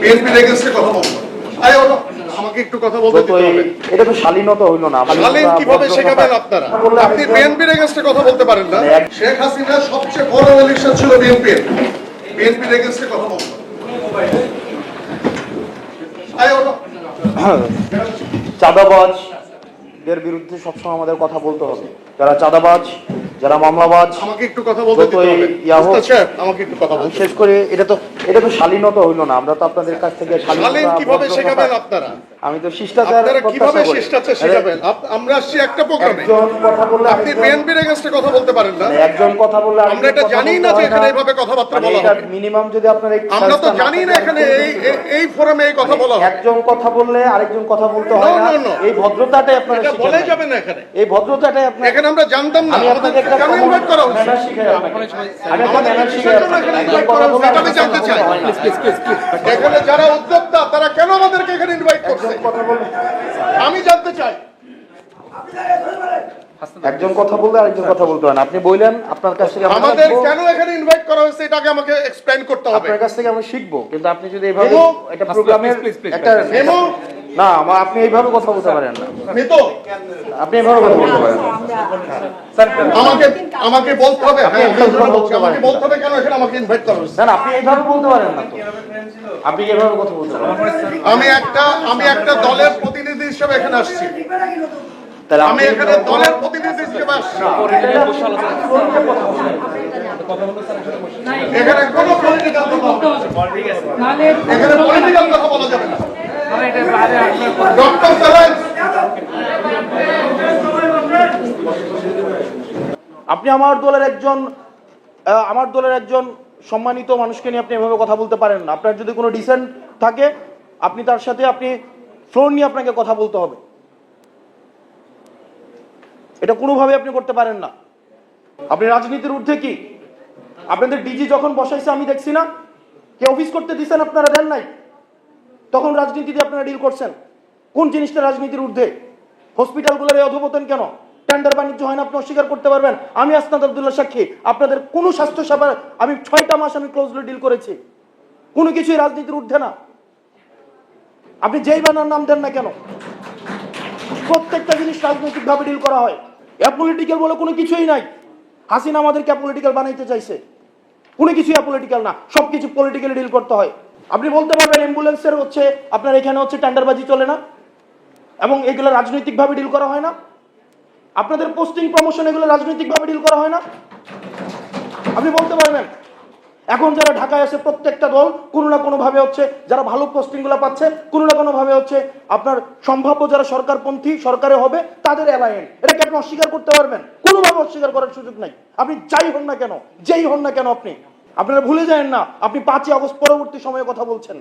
বিএনপির এগেইনস্টে কথা বলবো। আমাকে একটু কথা বলতে দিতে হবে। এটা তো শালীনতা হইলো না। শালীন কিভাবে শেখাবেন আপনারা? আপনি বিএনপির এগেইনস্টে কথা বলতে পারেন না। শেখ হাসিনা সবচেয়ে বড় ইলেকশন ছিল বিএনপির। বিএনপির এগেইনস্টে কথা বলবো। চাঁদাবাজদের বিরুদ্ধে সবসময় আমাদের কথা বলতে হবে। যারা চাঁদাবাজ, যারা মামলাবাজ, আমাকে একটু কথা বলতে দিতে হবে। উস্তাদ সাহেব, আমাকে একটু কথা বলতে। শেষ করে এটা তো শালীনতা হইলো না। আমরা তো আপনাদের কাছ থেকে শালীন কিভাবে শেখাবেন আপনারা? আমি তো শিষ্টাচার কিভাবে শিষ্টাচার শেখাবেন? আমরা আসছি একটা প্রোগ্রামে। কথা বললে আপনি বিএনপির এগেইনস্টে কথা বলতে পারেন না। একজন কথা বললে আমরা এটা জানি না যে এখানে এইভাবে কথাবার্তা বলা হবে। মিনিমাম যদি আপনারা আমরা তো জানি না এখানে এই ফোরামে এই কথা বলা হবে। একজন কথা বললে আরেকজন কথা বলতে হয় না। এই ভদ্রতাটাই আপনারা এটা বলে যাবেন না এখানে। এই ভদ্রতাটাই আপনারা এখানে আমরা জানতাম না। আমি আপনাকে একটা কেন ইনভাইট করা হচ্ছে? ম্যানার শিখাই আপনাকে। আমি একটা ম্যানার শিখাই আপনাকে। আমি জানতে চাই এখানে যারা উদ্যোক্তা তারা কেন আমাদেরকে এখানে ইনভাইট করছে? কথা বললে আমি জানতে চাই। একজন কথা বললে আরেকজন কথা বলতে হয় না। আপনি বললেন আপনার কাছ থেকে আমাদের কেন এখানে ইনভাইট করা হয়েছে এটাকে আমাকে এক্সপ্লেইন করতে হবে। আপনার কাছ থেকে আমি শিখবো, কিন্তু আপনি যদি এইভাবে একটা প্রোগ্রামের একটা না আপনি এইভাবে কথা বলতে পারেন না। মিতো, আপনি এইভাবে কথা বলতে পারেন না। আমাকে বলতে হবে। আমাকে বলতে হবে কেন এখানে আমাকে ইনভাইট করা হয়েছে। না আপনি এইভাবে বলতে পারেন না তো। আপনি এইভাবে কথা বলতে পারেন। আমি একটা দলের প্রতিনিধি হিসেবে এখানে আসছি। তাহলে আমি এখানে দলের প্রতিনিধি হিসেবে আসছি। এখানে কোনো পলিটিক্যাল কথা হবে না। এখানে পলিটিক্যাল কথা বলা যাবে না। ডক্টর সালাম, আপনি আমার দলের একজন সম্মানিত মানুষকে নিয়ে আপনি এভাবে কথা বলতে পারেন না। আপনার যদি কোনো ডিসেন্ট থাকে আপনি তার সাথে আপনি ফ্লোর নিয়ে আপনাকে কথা বলতে হবে। এটা কোনোভাবে আপনি করতে পারেন না। আপনি রাজনীতির ঊর্ধ্বে কি? আপনাদের ডিজি যখন বসাইছে আমি দেখছি না, কে অফিস করতে দিচ্ছেন আপনারা দেন নাই, তখন রাজনীতিতে আপনারা ডিল করছেন। কোন জিনিসটা রাজনীতির ঊর্ধ্বে? হসপিটালগুলোর এই অধপতন কেন? টেন্ডার বাণিজ্য হয় না, আপনি অস্বীকার করতে পারবেন। আমি আসনাদ আব্দুল্লাহ সাক্ষী, আপনাদের কোনো স্বাস্থ্য সেবা আমি 6টা মাস আমি ক্লোজলি ডিল করেছি। কোনো কিছুই রাজনীতির ঊর্ধ্বে না। আপনি যেই বানার নাম দেন না কেন, প্রত্যেকটা জিনিস রাজনৈতিকভাবে ডিল করা হয়। অ্যাপলিটিক্যাল বলে কোনো কিছুই নাই। হাসিনা আমাদেরকে অ্যাপলিটিক্যাল বানাইতে চাইছে। কোনো কিছুই অ্যাপলিটিক্যাল না, সবকিছু পলিটিক্যালি ডিল করতে হয়। আপনি বলতে পারবেন অ্যাম্বুলেন্সের হচ্ছে আপনার এখানে হচ্ছে টেন্ডারবাজি চলে না এবং এগুলো রাজনৈতিকভাবে ডিল করা হয় না? আপনাদের পোস্টিং প্রমোশন এগুলো রাজনৈতিকভাবে ডিল করা হয় না? আপনি বলতে পারবেন। এখন যারা ঢাকায় আছে প্রত্যেকটা দল কোনো না কোনো ভাবে হচ্ছে যারা ভালো পোস্টিং গুলো পাচ্ছে কোনো না কোনো ভাবে হচ্ছে আপনার সম্ভাব্য যারা সরকারপন্থী সরকারে হবে তাদের অ্যালায়েন্স। এটাকে আপনি অস্বীকার করতে পারবেন? কোনোভাবে অস্বীকার করার সুযোগ নাই। আপনি যাই হন না কেন, যেই হন না কেন, আপনারা ভুলে যাবেন না আপনি 5ই আগস্ট পরবর্তী সময়ে কথা বলছেন।